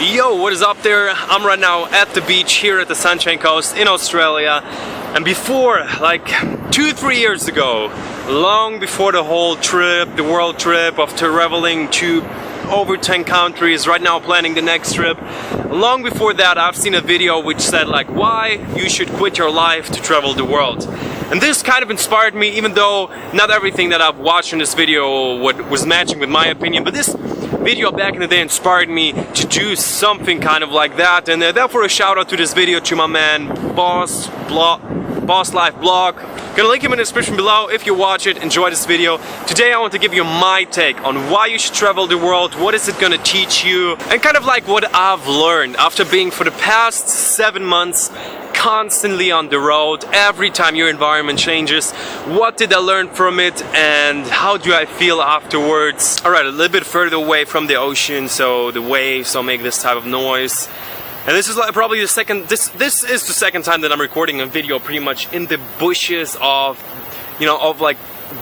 Yo, what is up there? I'm right now at the beach here at the Sunshine Coast in Australia. And before, like 2-3 years ago, long before the whole trip, the world trip of traveling to over 10 countries, right now planning the next trip, long before that I've seen a video which said like why you should quit your life to travel the world. And this kind of inspired me, even though not everything that I've watched in this video was matching with my opinion, but this video back in the day inspired me to do something kind of like that. And therefore a shout out to this video to my man Boss Life Blog. Gonna link him in the description below. If you watch it, enjoy this video. Today I want to give you my take on why you should travel the world, what is it gonna teach you, and kind of like what I've learned after being for the past 7 months constantly on the road. Every time your environment changes, what did I learn from it and how do I feel afterwards? Alright, a little bit further away from the ocean, so the waves don't make this type of noise. And this is like probably the second, this is the second time that I'm recording a video pretty much in the bushes of, you know, of like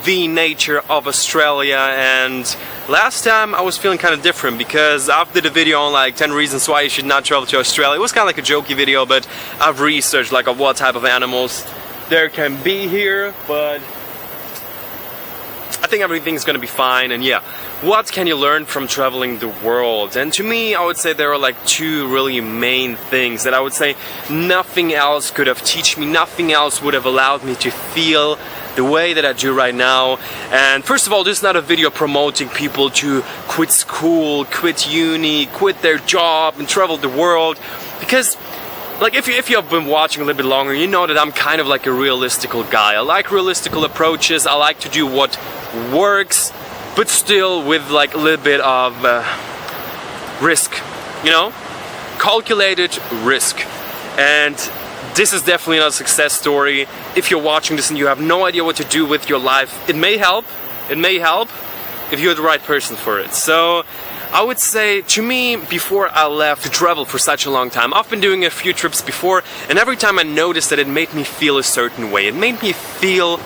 the nature of Australia. And last time I was feeling kind of different because I did a video on like 10 reasons why you should not travel to Australia. It was kind of like a jokey video, but I've researched like of what type of animals there can be here, but I think everything's gonna be fine. And yeah, what can you learn from traveling the world? And to me, I would say there are like two really main things that I would say nothing else could have taught me, nothing else would have allowed me to feel the way that I do right now. And first of all, this is not a video promoting people to quit school, quit uni, quit their job and travel the world, because like if you have been watching a little bit longer, you know that I'm kind of like a realistical guy. I like realistical approaches. I like to do what works, but still with like a little bit of risk, you know, calculated risk. And this is definitely not a success story. If you're watching this and you have no idea what to do with your life, it may help if you're the right person for it. So I would say, to me, before I left to travel for such a long time, I've been doing a few trips before, and every time I noticed that it made me feel a certain way. It made me feel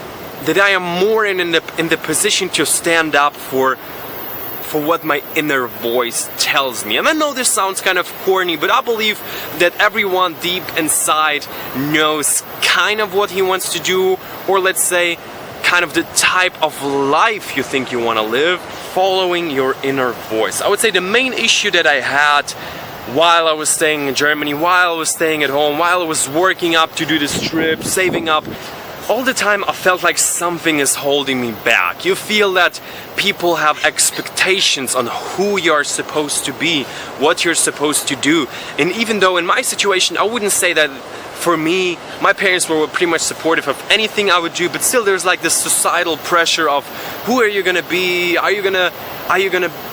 that I am more in the position to stand up for what my inner voice tells me. And I know this sounds kind of corny, but I believe that everyone deep inside knows kind of what he wants to do, or let's say kind of the type of life you think you want to live, following your inner voice. I would say the main issue that I had while I was staying in Germany, while I was staying at home, while I was working up to do this trip, saving up, all the time I felt like something is holding me back. You feel that people have expectations on who you're supposed to be, what you're supposed to do. And even though in my situation I wouldn't say that for me, my parents were pretty much supportive of anything I would do, but still there's like this societal pressure of who are you gonna be? Are you gonna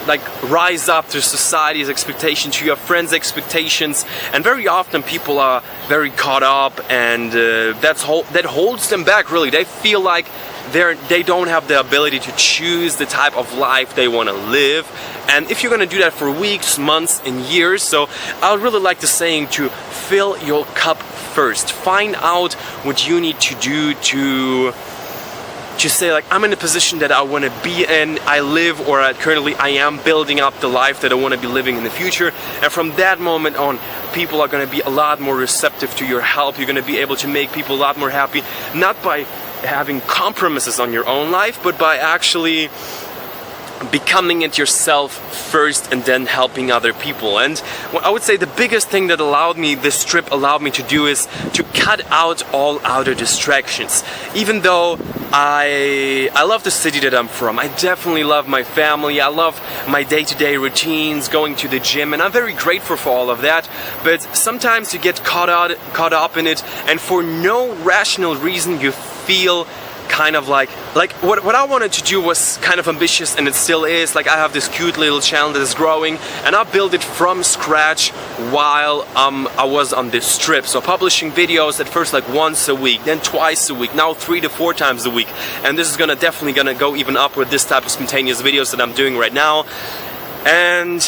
like rise up to society's expectations, to your friends' expectations? And very often people are very caught up, and that holds them back really. They feel like they don't have the ability to choose the type of life they want to live. And if you're gonna do that for weeks, months and years, so I would really like the saying to fill your cup first. Find out what you need to do to say like, I'm in a position that I want to be in, I live, or currently I am building up the life that I want to be living in the future. And from that moment on, people are going to be a lot more receptive to your help. You're going to be able to make people a lot more happy, not by having compromises on your own life, but by actually becoming it yourself first and then helping other people. And I would say the biggest thing that this trip allowed me to do is to cut out all outer distractions. Even though I love the city that I'm from, I definitely love my family, I love my day-to-day routines, going to the gym, and I'm very grateful for all of that. But sometimes you get caught up in it, and for no rational reason you feel kind of like what I wanted to do was kind of ambitious, and it still is. Like I have this cute little channel that is growing, and I built it from scratch while I was on this trip. So publishing videos at first like once a week, then twice a week, now 3 to 4 times a week. And this is definitely gonna go even up with this type of spontaneous videos that I'm doing right now. And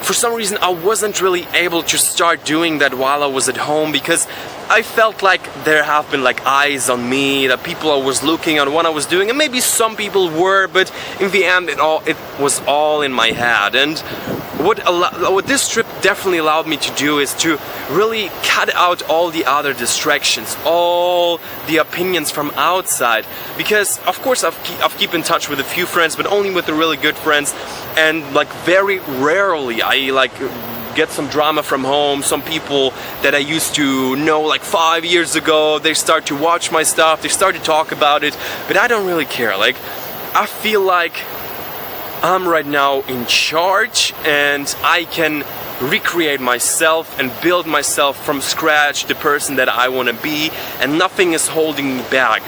for some reason I wasn't really able to start doing that while I was at home, because I felt like there have been like eyes on me, that people was looking on what I was doing, and maybe some people were, but in the end it was all in my head. And what this trip definitely allowed me to do is to really cut out all the other distractions, all the opinions from outside, because of course I've keep in touch with a few friends, but only with the really good friends, and like very rarely I like get some drama from home. Some people that I used to know like 5 years ago, they start to watch my stuff, they start to talk about it, but I don't really care. Like, I feel like I'm right now in charge and I can recreate myself and build myself from scratch, the person that I want to be, and nothing is holding me back.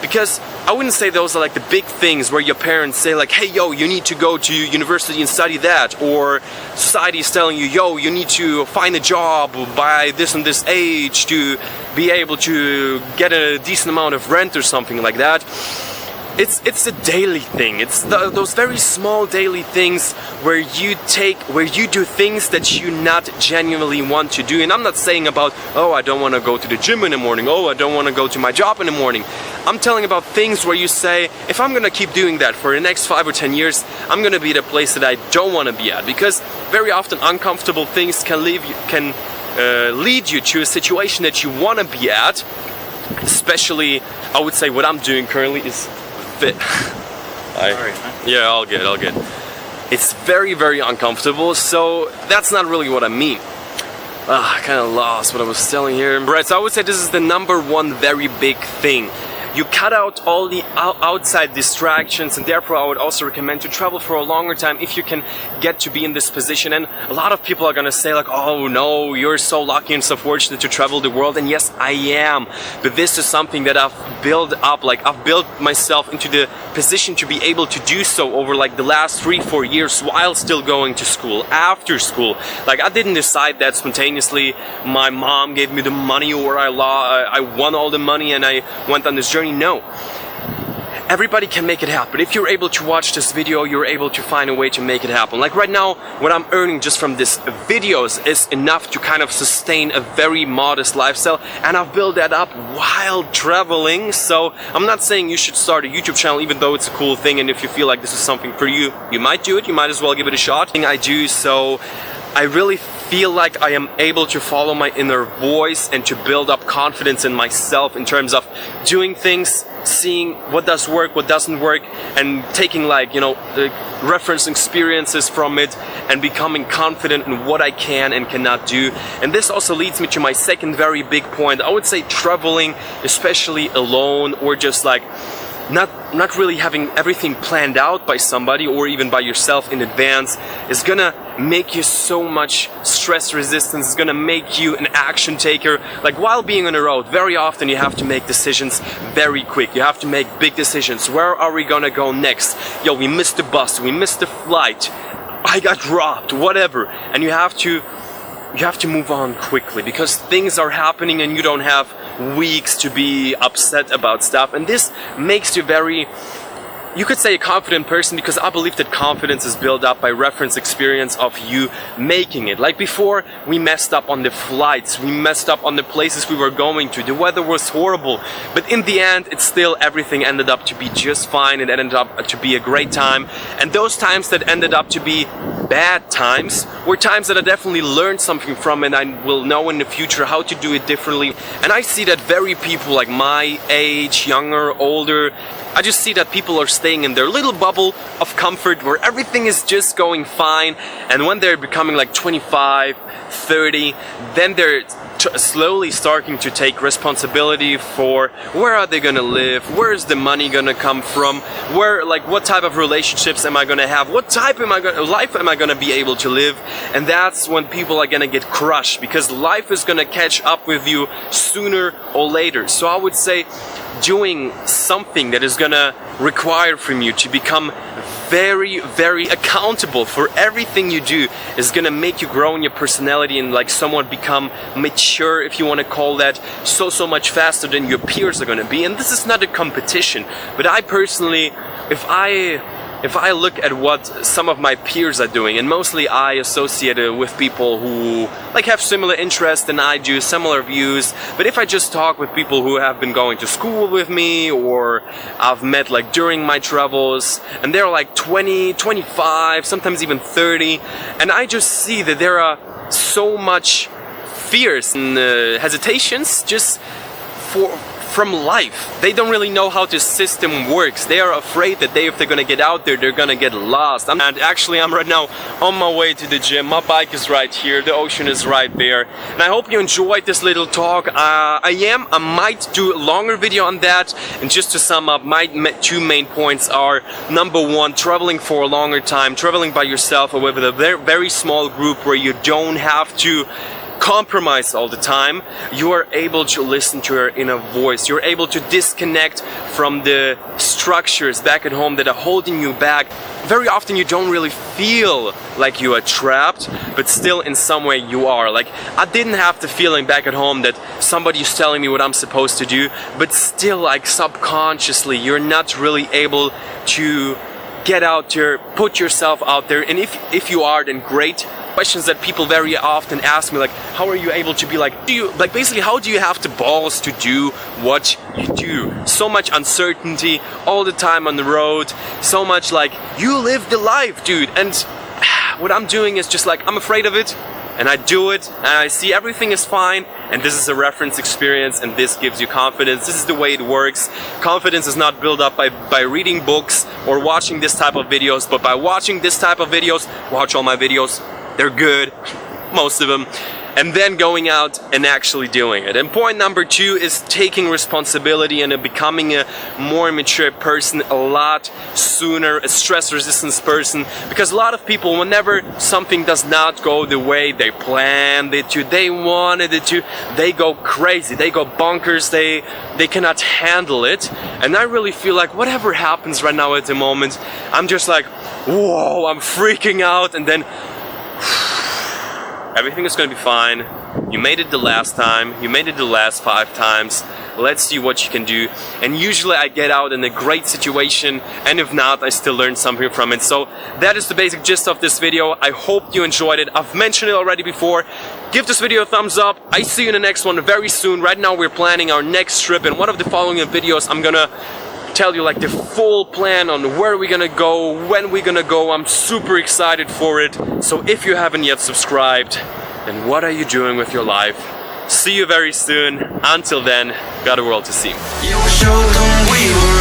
Because I wouldn't say those are like the big things where your parents say like, hey yo, you need to go to university and study that, or society is telling you, yo, you need to find a job by this and this age to be able to get a decent amount of rent or something like that. It's a daily thing. It's those very small daily things where you do things that you not genuinely want to do. And I'm not saying about, oh, I don't want to go to the gym in the morning, oh, I don't want to go to my job in the morning. I'm telling about things where you say, if I'm gonna keep doing that for the next 5 or 10 years, I'm gonna be at a place that I don't want to be at. Because very often uncomfortable things can lead you to a situation that you want to be at. Especially, I would say what I'm doing currently is fit. Yeah, all good. It's very, very uncomfortable, so that's not really what I mean. I kind of lost what I was telling here. Right, so I would say this is the number one very big thing. You cut out all the outside distractions, and therefore I would also recommend to travel for a longer time if you can get to be in this position. And a lot of people are gonna say like, oh no, you're so lucky and so fortunate to travel the world, and yes, I am. But this is something that I've built up, like I've built myself into the position to be able to do so over like the last 3-4 years while still going to school, after school. Like I didn't decide that spontaneously. My mom gave me the money, or I won all the money and I went on this journey. No. Everybody can make it happen. If you're able to watch this video, you're able to find a way to make it happen. Like right now, what I'm earning just from these videos is enough to kind of sustain a very modest lifestyle, and I've built that up while traveling. So I'm not saying you should start a YouTube channel, even though it's a cool thing, and if you feel like this is something for you, you might do it, you might as well give it a shot. I do, so I really feel like I am able to follow my inner voice and to build up confidence in myself in terms of doing things, seeing what does work, what doesn't work, and taking like, you know, the reference experiences from it and becoming confident in what I can and cannot do. And this also leads me to my second very big point. I would say traveling, especially alone, or just like not really having everything planned out by somebody or even by yourself in advance, is gonna make you so much stress resistance. It's gonna make you an action taker. Like while being on the road, very often you have to make decisions very quick. You have to make big decisions. Where are we gonna go next? Yo, we missed the bus, we missed the flight, I got robbed, whatever. And you have to move on quickly because things are happening and you don't have weeks to be upset about stuff. And this makes you very, you could say, a confident person, because I believe that confidence is built up by reference experience of you making it. Like before, we messed up on the flights, we messed up on the places we were going to, the weather was horrible, but in the end, it's still, everything ended up to be just fine. It ended up to be a great time. And those times that ended up to be bad times were times that I definitely learned something from, and I will know in the future how to do it differently. And I see that very people like my age, younger, older, I just see that people are staying in their little bubble of comfort where everything is just going fine, and when they're becoming like 25, 30, then they're slowly starting to take responsibility for where are they gonna live, where is the money gonna come from, where, like, what type of relationships am I gonna have, what type of life am I gonna be able to live. And that's when people are gonna get crushed, because life is gonna catch up with you sooner or later. So I would say doing something that is gonna require from you to become very, very accountable for everything you do is gonna make you grow in your personality and like somewhat become mature, if you want to call that, so much faster than your peers are gonna be. And this is not a competition, but I personally, if I if I look at what some of my peers are doing, and mostly I associate it with people who like have similar interests than I do, similar views, but if I just talk with people who have been going to school with me or I've met like during my travels, and they're like 20, 25, sometimes even 30, and I just see that there are so much fears and hesitations just from life. They don't really know how the system works. They are afraid that if they're gonna get out there, they're gonna get lost. And actually, I'm right now on my way to the gym. My bike is right here. The ocean is right there. And I hope you enjoyed this little talk. I might do a longer video on that. And just to sum up, my two main points are: number one, traveling for a longer time, traveling by yourself or with a very small group where you don't have to compromise all the time. You are able to listen to your inner voice. You're able to disconnect from the structures back at home that are holding you back. Very often you don't really feel like you are trapped, but still in some way you are. Like, I didn't have the feeling back at home that somebody is telling me what I'm supposed to do, but still, like, subconsciously you're not really able to get out there, put yourself out there. And if you are, then great. Questions that people very often ask me, like, how are you able to be like, basically, how do you have the balls to do what you do? So much uncertainty all the time on the road, so much like, you live the life, dude. And what I'm doing is just like, I'm afraid of it, and I do it, and I see everything is fine, and this is a reference experience, and this gives you confidence. This is the way it works. Confidence is not built up by reading books or watching this type of videos, but by watching this type of videos. Watch all my videos. They're good, most of them, and then going out and actually doing it. And point number two is taking responsibility and becoming a more mature person a lot sooner, a stress-resistant person, because a lot of people, whenever something does not go the way they planned it to, they wanted it to, they go crazy, they go bonkers, they cannot handle it. And I really feel like whatever happens right now at the moment, I'm just like, whoa, I'm freaking out, and then everything is going to be fine. You made it the last time. You made it the last 5 times. Let's see what you can do. And usually I get out in a great situation, and if not, I still learn something from it. So that is the basic gist of this video. I hope you enjoyed it. I've mentioned it already before. Give this video a thumbs up. I see you in the next one very soon. Right now we're planning our next trip. In one of the following videos, I'm gonna tell you like the full plan on where we're gonna go, when we're gonna go. I'm super excited for it. So if you haven't yet subscribed, then what are you doing with your life? See you very soon. Until then, got a world to see. You showed them we were